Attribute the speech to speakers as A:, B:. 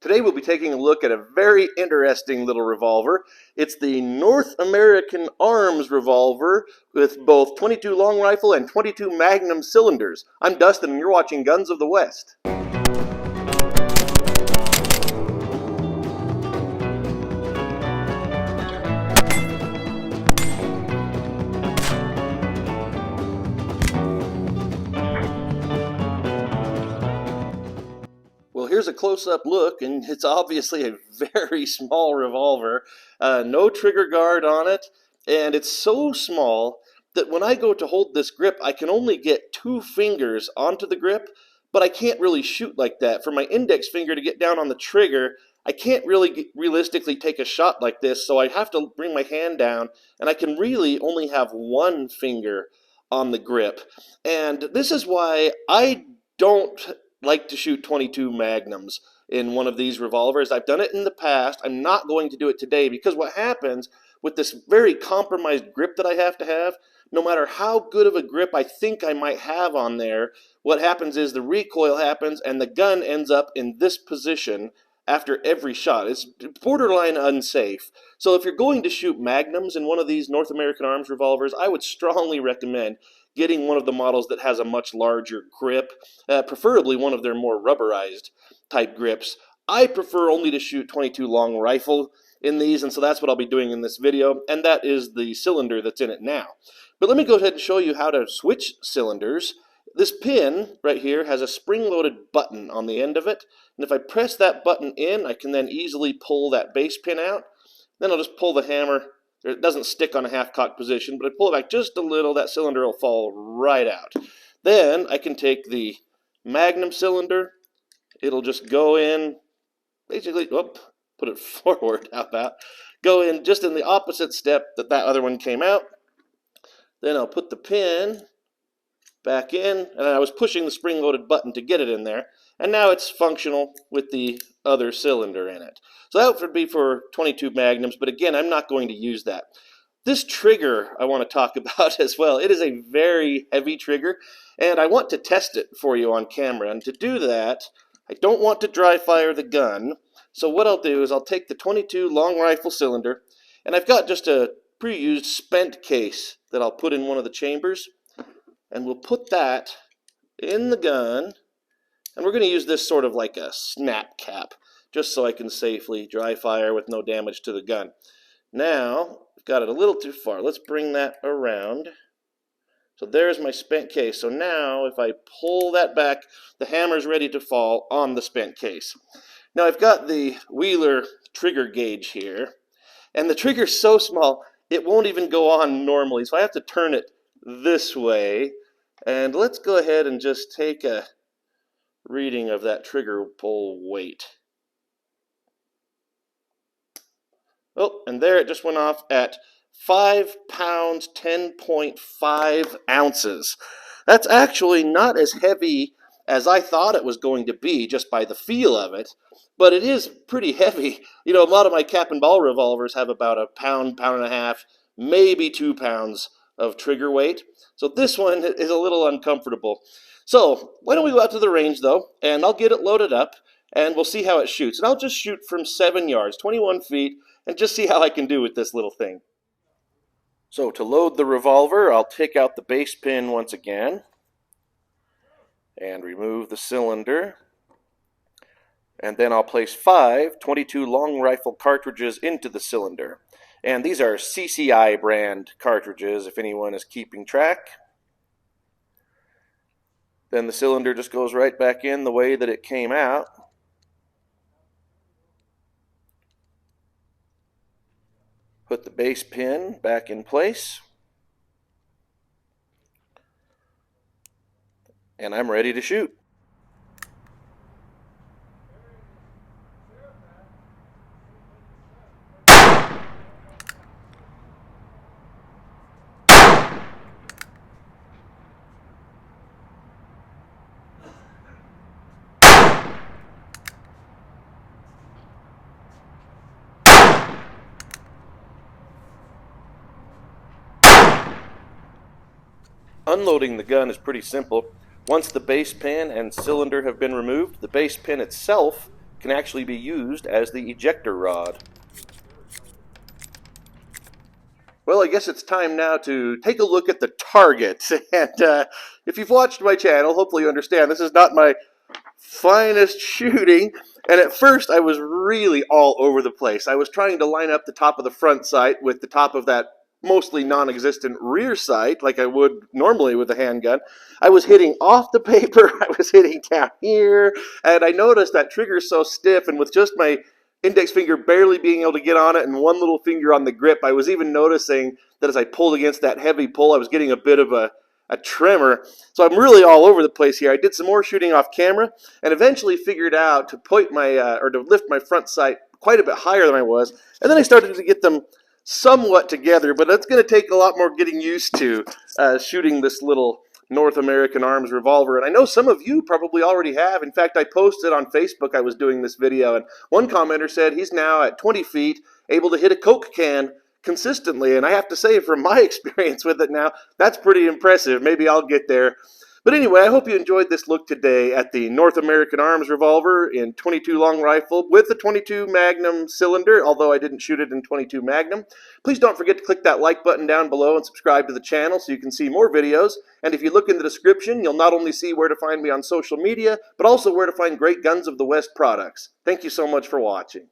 A: Today we'll be taking a look at a very interesting little revolver. It's the North American Arms revolver with both 22 long rifle and 22 Magnum cylinders. I'm Dustin and you're watching Guns of the West. Well, here's a close-up look, and it's obviously a very small revolver. No trigger guard on it, and it's so small that when I go to hold this grip, I can only get 2 fingers onto the grip, but I can't really shoot like that. For my index finger to get down on the trigger, I can't really realistically take a shot like this, so I have to bring my hand down, and I can really only have 1 finger on the grip. And this is why I don't like to shoot 22 Magnums in one of these revolvers. I've done it in the past. I'm not going to do it today because what happens with this very compromised grip that I have, no matter how good of a grip I think I might have on there, what happens is the recoil happens and the gun ends up in this position after every shot. It's borderline unsafe. So if you're going to shoot Magnums in one of these North American Arms revolvers, I would strongly recommend getting one of the models that has a much larger grip, preferably one of their more rubberized type grips. I prefer only to shoot 22 long rifle in these, and so that's what I'll be doing in this video, and that is the cylinder that's in it now. But let me go ahead and show you how to switch cylinders. This pin right here has a spring-loaded button on the end of it, and if I press that button in, I can then easily pull that base pin out. Then I'll just pull the hammer. It doesn't stick on a half-cocked position, but I pull it back just a little, that cylinder will fall right out. Then I can take the Magnum cylinder. It'll just go in, basically, put it forward, how about? Go in just in the opposite step that other one came out. Then I'll put the pin back in, and I was pushing the spring-loaded button to get it in there, and now it's functional with the other cylinder in it. So that would be for 22 Magnums, but again, I'm not going to use that. This trigger I want to talk about as well. It is a very heavy trigger, and I want to test it for you on camera, and to do that, I don't want to dry fire the gun, so what I'll do is I'll take the 22 long rifle cylinder, and I've got just a pre-used spent case that I'll put in one of the chambers, and we'll put that in the gun, and we're going to use this sort of like a snap cap, just so I can safely dry fire with no damage to the gun. Now, I've got it a little too far. Let's bring that around. So there's my spent case. So now, if I pull that back, the hammer's ready to fall on the spent case. Now, I've got the Wheeler trigger gauge here, and the trigger's so small, it won't even go on normally. So I have to turn it this way, and let's go ahead and just take a reading of that trigger pull weight. Oh, and there it just went off at 5 pounds 10.5 ounces. That's actually not as heavy as I thought it was going to be just by the feel of it, but it is pretty heavy. You know, a lot of my cap and ball revolvers have about a pound, pound and a half, maybe 2 pounds of trigger weight. So this one is a little uncomfortable. So why don't we go out to the range though, and I'll get it loaded up, and we'll see how it shoots. And I'll just shoot from 7 yards, 21 feet, and just see how I can do with this little thing. So to load the revolver, I'll take out the base pin once again, and remove the cylinder. And then I'll place 5 22 long rifle cartridges into the cylinder. And these are CCI brand cartridges, if anyone is keeping track. Then the cylinder just goes right back in the way that it came out. Put the base pin back in place. And I'm ready to shoot. Unloading the gun is pretty simple. Once the base pin and cylinder have been removed, the base pin itself can actually be used as the ejector rod. Well, I guess it's time now to take a look at the target. And if you've watched my channel, hopefully you understand this is not my finest shooting. And at first I was really all over the place. I was trying to line up the top of the front sight with the top of that mostly non-existent rear sight like I would normally with a handgun. I was hitting off the paper, I was hitting down here, and I noticed that trigger's so stiff, and with just my index finger barely being able to get on it and one little finger on the grip, I was even noticing that as I pulled against that heavy pull, I was getting a bit of a tremor. So I'm really all over the place here. I did some more shooting off camera and eventually figured out to point my or to lift my front sight quite a bit higher than I was, and then I started to get them somewhat together, but it's going to take a lot more getting used to shooting this little North American Arms revolver. And I know some of you probably already have. In fact, I posted on Facebook I was doing this video, and one commenter said he's now at 20 feet able to hit a Coke can consistently, and I have to say from my experience with it now, that's pretty impressive. Maybe I'll get there. But anyway, I hope you enjoyed this look today at the North American Arms revolver in 22 long rifle with the 22 Magnum cylinder, although I didn't shoot it in 22 Magnum. Please don't forget to click that like button down below and subscribe to the channel so you can see more videos. And if you look in the description, you'll not only see where to find me on social media, but also where to find great Guns of the West products. Thank you so much for watching.